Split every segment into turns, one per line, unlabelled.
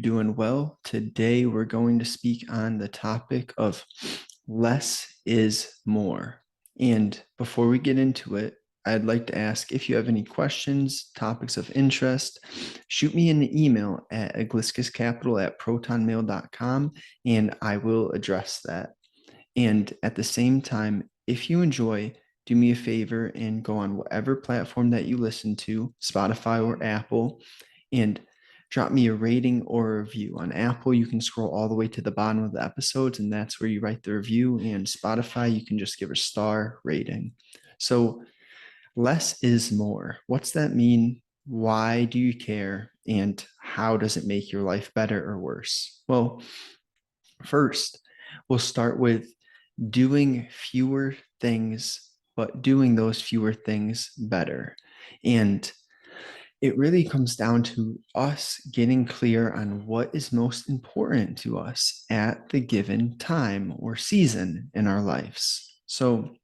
doing well. Today, we're going to speak on the topic of less is more. And before we get into it, I'd like to ask if you have any questions, topics of interest, shoot me an email at egliskiscapital@protonmail.com and I will address that. And at the same time, if you enjoy, do me a favor and go on whatever platform that you listen to, Spotify or Apple, and drop me a rating or a review. On Apple, you can scroll all the way to the bottom of the episodes, and that's where you write the review. And Spotify, you can just give a star rating. So less is more. What's that mean? Why do you care? And how does it make your life better or worse? Well, first, we'll start with doing fewer things, but doing those fewer things better. And it really comes down to us getting clear on what is most important to us at the given time or season in our lives. So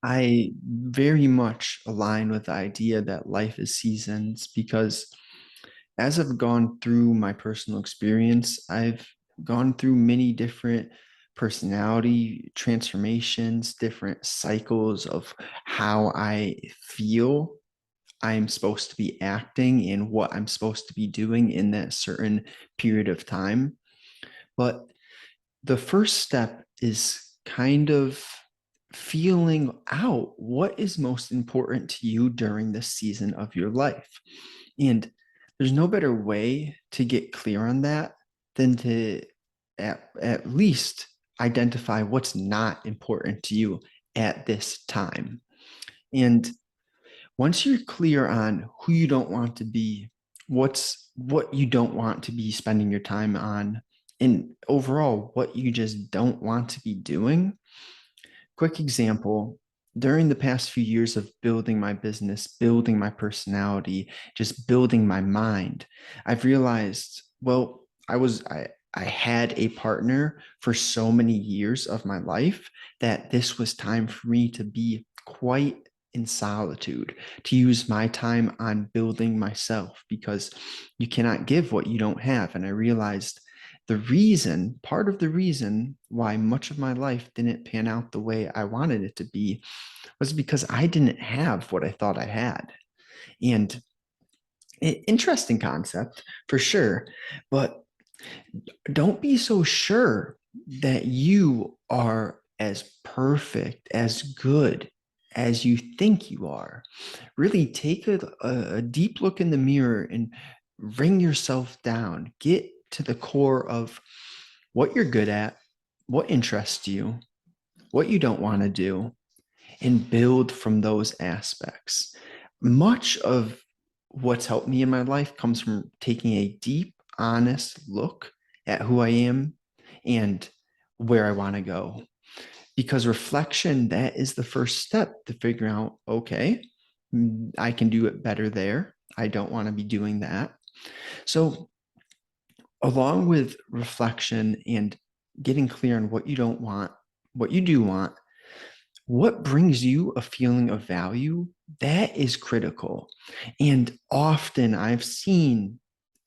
I very much align with the idea that life is seasons because as I've gone through my personal experience, I've gone through many different personality transformations, different cycles of how I feel I'm supposed to be acting and what I'm supposed to be doing in that certain period of time. But the first step is kind of feeling out what is most important to you during this season of your life. And there's no better way to get clear on that than to at least identify what's not important to you at this time. And once you're clear on who you don't want to be, what you don't want to be spending your time on, and overall what you just don't want to be doing. Quick example, during the past few years of building my business, building my personality, just building my mind, I've realized, well, I had a partner for so many years of my life that this was time for me to be quite in solitude, to use my time on building myself because you cannot give what you don't have. And I realized part of the reason why much of my life didn't pan out the way I wanted it to be was because I didn't have what I thought I had. And interesting concept for sure, but don't be so sure that you are as perfect, as good as you think you are. Really take a deep look in the mirror and bring yourself down. Get to the core of what you're good at, what interests you, what you don't want to do, and build from those aspects. Much of what's helped me in my life comes from taking a deep, honest look at who I am and where I want to go. Because reflection, that is the first step to figure out, okay, I can do it better there. I don't want to be doing that. So along with reflection and getting clear on what you don't want, what you do want, what brings you a feeling of value, that is critical. And often I've seen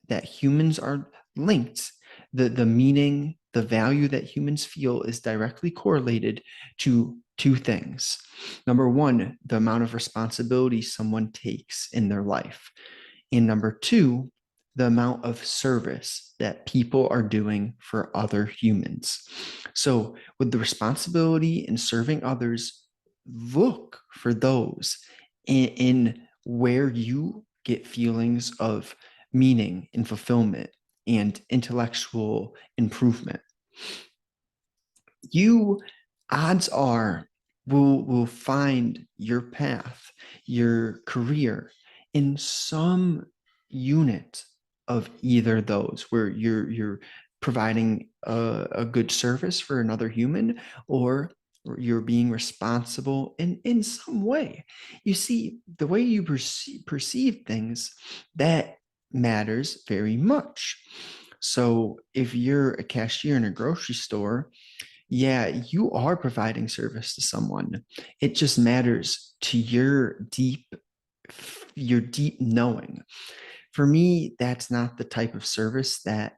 that humans are linked. The meaning, the value that humans feel is directly correlated to two things. Number one, the amount of responsibility someone takes in their life. And number two, the amount of service that people are doing for other humans. So with the responsibility in serving others, look for those in where you get feelings of meaning and fulfillment and intellectual improvement. You, odds are, will find your path, your career in some unit of either those where you're providing a good service for another human, or you're being responsible in some way. You see, the way you perceive things, that matters very much. So if you're a cashier in a grocery store, yeah, you are providing service to someone. It just matters to your deep knowing. For me, that's not the type of service that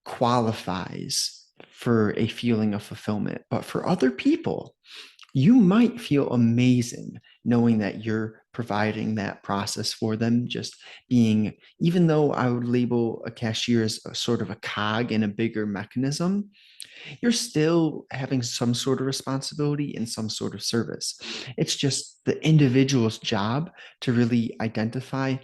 qualifies for a feeling of fulfillment. But for other people, you might feel amazing knowing that you're providing that process for them, just being, even though I would label a cashier as a sort of a cog in a bigger mechanism, you're still having some sort of responsibility and some sort of service. It's just the individual's job to really identify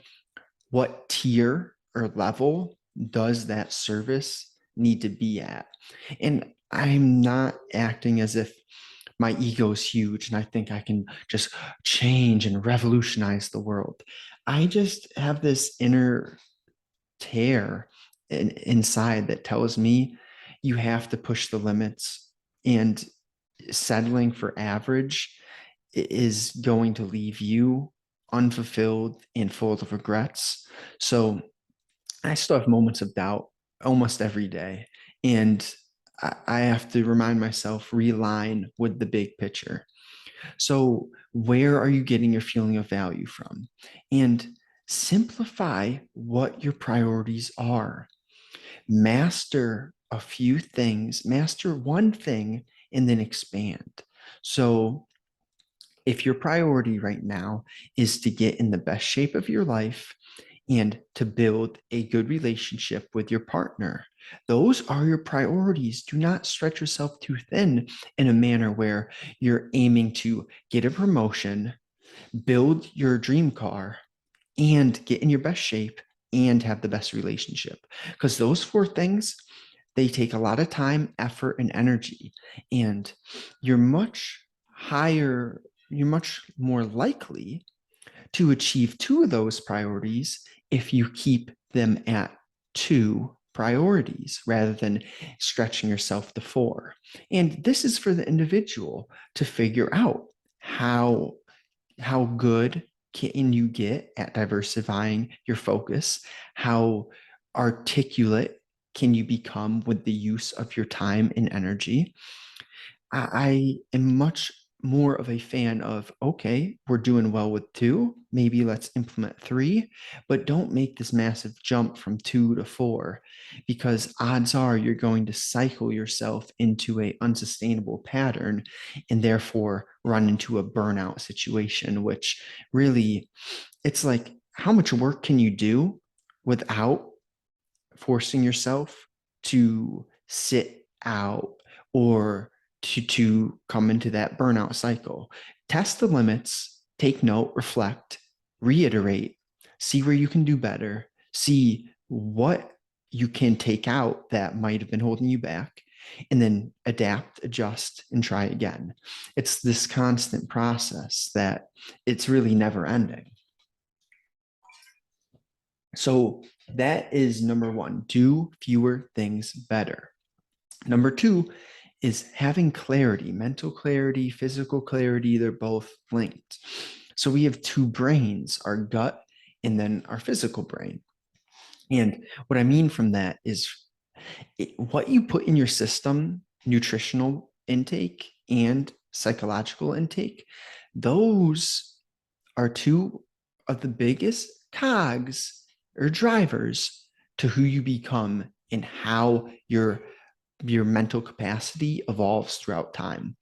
what tier or level does that service need to be at. And I'm not acting as if my ego is huge and I think I can just change and revolutionize the world. I just have this inner tear inside that tells me you have to push the limits, and settling for average is going to leave you unfulfilled and full of regrets. So I still have moments of doubt almost every day. And I have to remind myself, realign with the big picture. So, where are you getting your feeling of value from? And simplify what your priorities are. Master a few things, master one thing, and then expand. So, if your priority right now is to get in the best shape of your life and to build a good relationship with your partner, those are your priorities. Do not stretch yourself too thin in a manner where you're aiming to get a promotion, build your dream car, and get in your best shape and have the best relationship. Because those four things, they take a lot of time, effort, and energy. And you're much higher, you're much more likely to achieve two of those priorities if you keep them at two priorities rather than stretching yourself to four. And this is for the individual to figure out how good can you get at diversifying your focus, how articulate can you become with the use of your time and energy. I am much more of a fan of, okay, we're doing well with two, maybe let's implement three, but don't make this massive jump from two to four, because odds are you're going to cycle yourself into a unsustainable pattern and therefore run into a burnout situation, which really, it's like, how much work can you do without forcing yourself to sit out or to come into that burnout cycle? Test the limits, take note, reflect, reiterate, see where you can do better, see what you can take out that might have been holding you back, and then adapt, adjust, and try again. It's this constant process that it's really never ending. So that is number one, do fewer things better. Number two is having clarity, mental clarity, physical clarity. They're both linked. So we have two brains, our gut and then our physical brain. And what I mean from that is what you put in your system, nutritional intake and psychological intake, those are two of the biggest cogs or drivers to who you become and how your mental capacity evolves throughout time.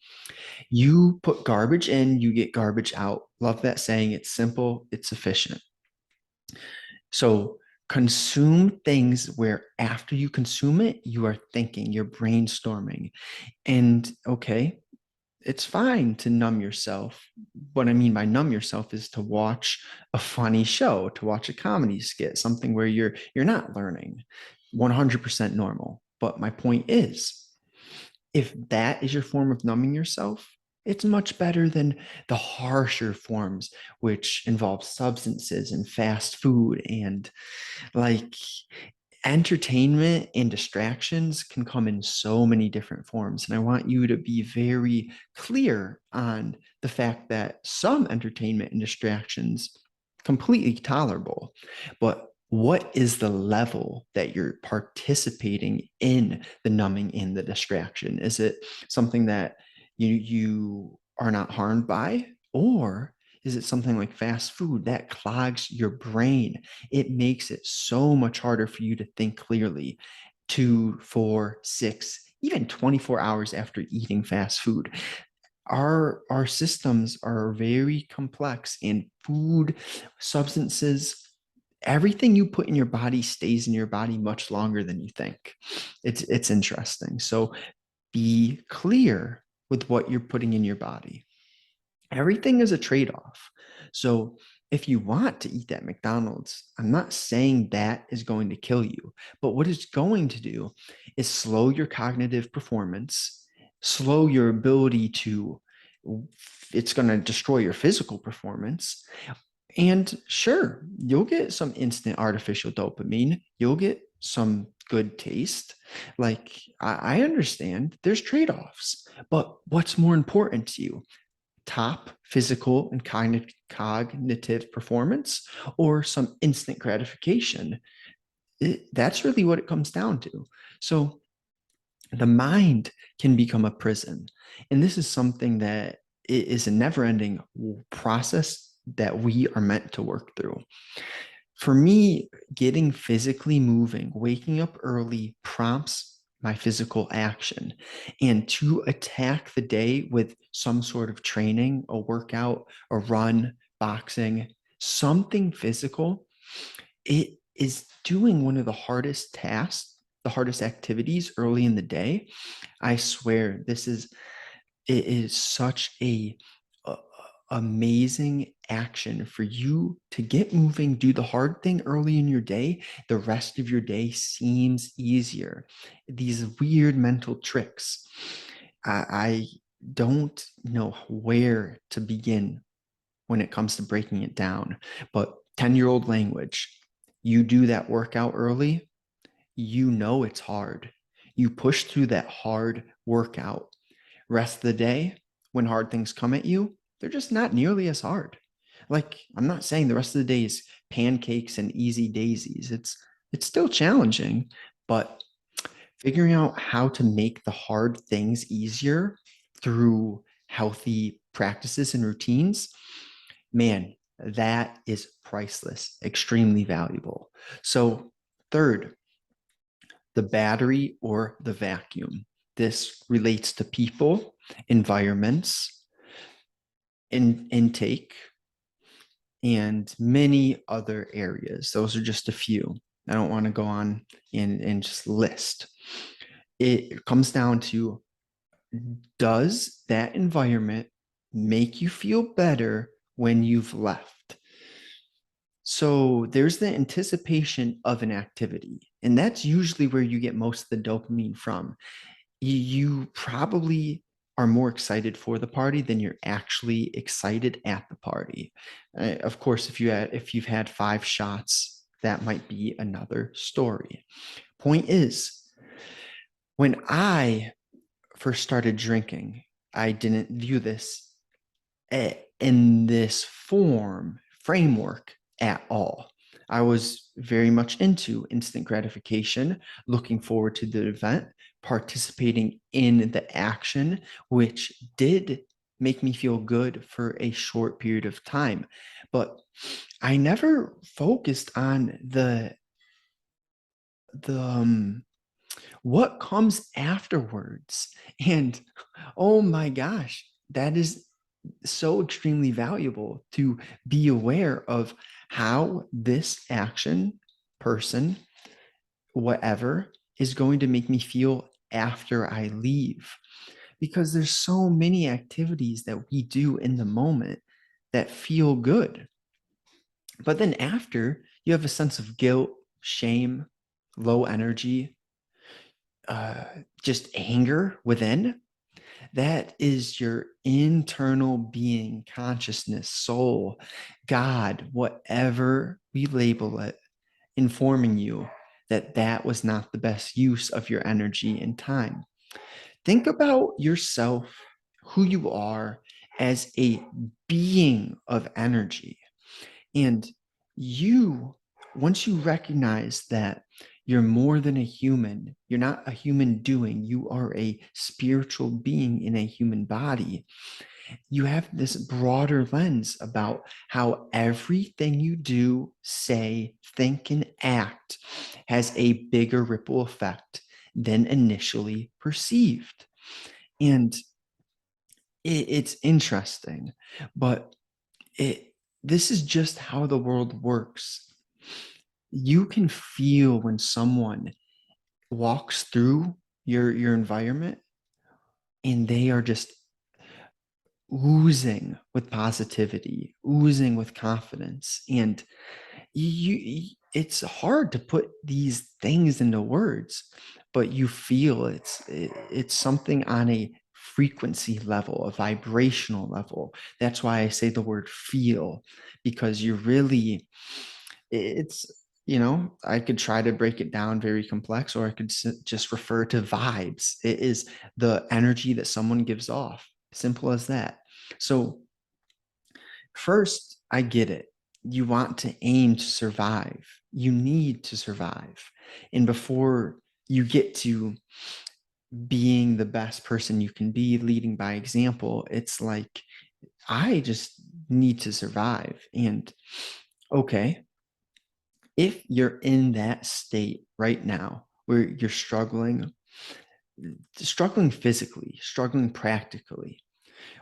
You put garbage in, you get garbage out. Love that saying. It's simple, it's efficient. So consume things where after you consume it, you are thinking, you're brainstorming. And okay, it's fine to numb yourself. What I mean by numb yourself is to watch a funny show, to watch a comedy skit, something where you're not learning. 100% normal. But my point is, if that is your form of numbing yourself, it's much better than the harsher forms, which involve substances and fast food and like entertainment and distractions can come in so many different forms. And I want you to be very clear on the fact that some entertainment and distractions completely tolerable, but what is the level that you're participating in the numbing in the distraction? Is it something that you are not harmed by, or Is it something like fast food that clogs your brain? It makes it so much harder for you to think clearly 2, 4, 6, even 24 hours after eating fast food. Our systems are very complex, and food, substances, everything you put in your body stays in your body much longer than you think. It's interesting. So be clear with what you're putting in your body. Everything is a trade-off. So if you want to eat at McDonald's, I'm not saying that is going to kill you, but what it's going to do is slow your cognitive performance, slow your ability to, it's going to destroy your physical performance. And sure, you'll get some instant artificial dopamine. You'll get some good taste. Like, I understand there's trade-offs, but what's more important to you? Top physical and cognitive performance or some instant gratification? That's really what it comes down to. So the mind can become a prison. And this is something that is a never-ending process that we are meant to work through. For me, getting physically moving, waking up early prompts my physical action. And to attack the day with some sort of training, a workout, a run, boxing, something physical, it is doing one of the hardest tasks, the hardest activities early in the day. I swear, it is such a amazing action for you to get moving, do the hard thing early in your day. The rest of your day seems easier. These weird mental tricks. I don't know where to begin when it comes to breaking it down, but 10-year-old language, you do that workout early, you know it's hard. You push through that hard workout. Rest of the day, when hard things come at you, they're just not nearly as hard. Like, I'm not saying the rest of the day is pancakes and easy daisies. It's still challenging, but figuring out how to make the hard things easier through healthy practices and routines, man, that is priceless, extremely valuable. So, third, the battery or the vacuum. This relates to people, environments, intake, and many other areas. Those are just a few. I don't want to go on and just list. It comes down to, does that environment make you feel better when you've left? So there's the anticipation of an activity, and that's usually where you get most of the dopamine from. You probably are more excited for the party than you're actually excited at the party. Of course, if you've had 5 shots, that might be another story. Point is, when I first started drinking, I didn't view this in this framework at all. I was very much into instant gratification, looking forward to the event, participating in the action, which did make me feel good for a short period of time. But I never focused on the what comes afterwards. And oh my gosh, that is so extremely valuable to be aware of how this action, person, whatever, is going to make me feel after I leave. Because there's so many activities that we do in the moment that feel good. But then after, you have a sense of guilt, shame, low energy, just anger within. That is your internal being, consciousness, soul, God, whatever we label it, informing you that that was not the best use of your energy and time. Think about yourself, who you are, as a being of energy. And you, once you recognize that You're more than a human. You're not a human doing. You are a spiritual being in a human body. You have this broader lens about how everything you do, say, think, and act has a bigger ripple effect than initially perceived. And it's interesting, but this is just how the world works. You can feel when someone walks through your environment and they are just oozing with positivity, oozing with confidence. And it's hard to put these things into words, but you feel it's something on a frequency level, a vibrational level. That's why I say the word feel, because you really, it's, I could try to break it down very complex, or I could just refer to vibes. It is the energy that someone gives off. Simple as that. So first, I get it. You want to aim to survive. You need to survive. And before you get to being the best person you can be, leading by example, it's like, I just need to survive. And okay, if you're in that state right now where you're struggling physically, struggling practically,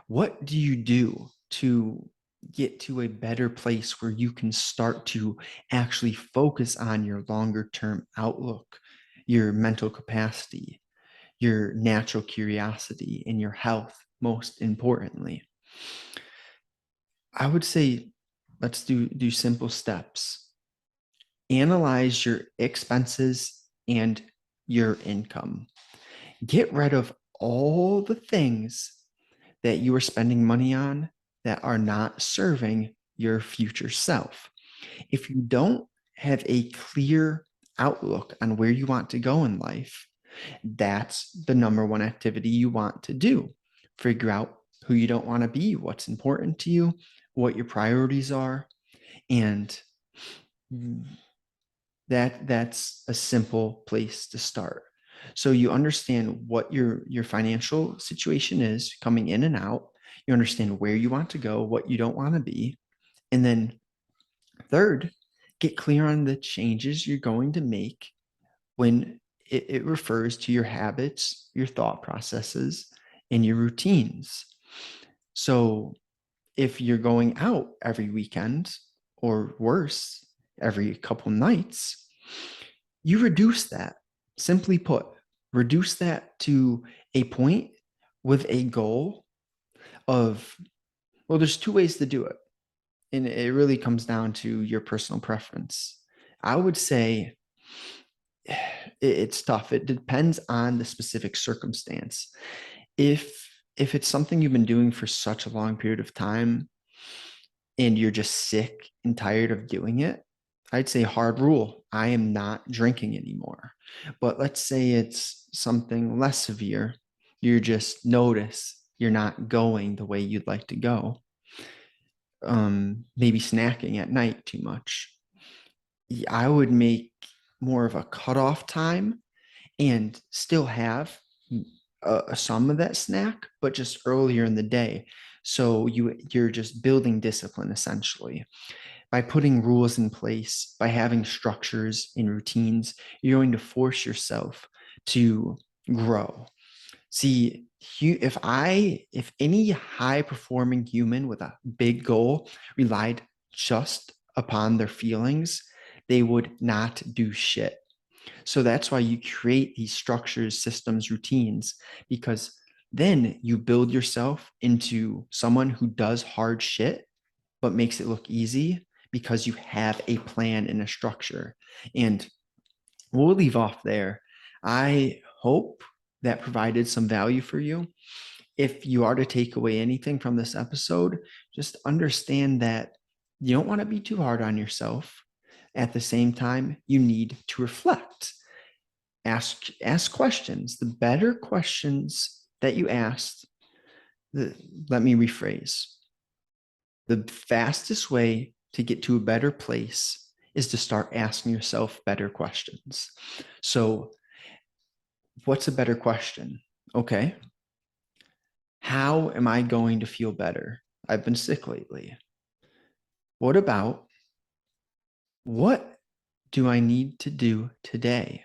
what do you do to get to a better place where you can start to actually focus on your longer term outlook, your mental capacity, your natural curiosity, and your health, most importantly? I would say let's do simple steps. Analyze your expenses and your income. Get rid of all the things that you are spending money on that are not serving your future self. If you don't have a clear outlook on where you want to go in life, that's the number one activity you want to do. Figure out who you don't want to be, what's important to you, what your priorities are, and that's a simple place to start. So you understand what your financial situation is coming in and out. You understand where you want to go, what you don't want to be. And then third, get clear on the changes you're going to make when it refers to your habits, your thought processes, and your routines. So if you're going out every weekend, or worse, every couple nights, you reduce that. Simply put, reduce that to a point with a goal of, well, there's two ways to do it. And it really comes down to your personal preference. I would say it's tough. It depends on the specific circumstance. If it's something you've been doing for such a long period of time and you're just sick and tired of doing it, I'd say hard rule. I am not drinking anymore. But let's say it's something less severe. You just notice you're not going the way you'd like to go. Maybe snacking at night too much. I would make more of a cutoff time and still have some of that snack, but just earlier in the day. So you're just building discipline essentially. By putting rules in place, by having structures and routines, you're going to force yourself to grow. See, if any high performing human with a big goal relied just upon their feelings, they would not do shit. So that's why you create these structures, systems, routines, because then you build yourself into someone who does hard shit, but makes it look easy because you have a plan and a structure. And we'll leave off there. I hope that provided some value for you. If you are to take away anything from this episode, just understand that you don't want to be too hard on yourself. At the same time, you need to reflect. Ask questions. The better questions that you ask, let me rephrase. The fastest way to get to a better place is to start asking yourself better questions. So, what's a better question? Okay, how am I going to feel better? I've been sick lately. What about what do I need to do today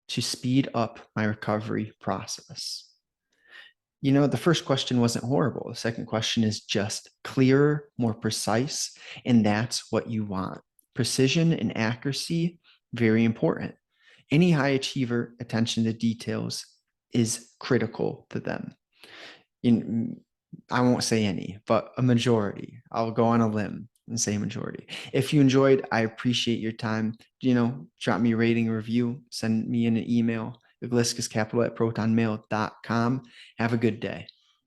to speed up my recovery process? The first question wasn't horrible. The second question is just clearer, more precise, and that's what you want. Precision and accuracy, very important. Any high achiever, attention to details is critical to them. I won't say any, but a majority. I'll go on a limb and say majority. If you enjoyed, I appreciate your time. Drop me a rating, review, send me an email, Egliskis capital at protonmail.com. Have a good day.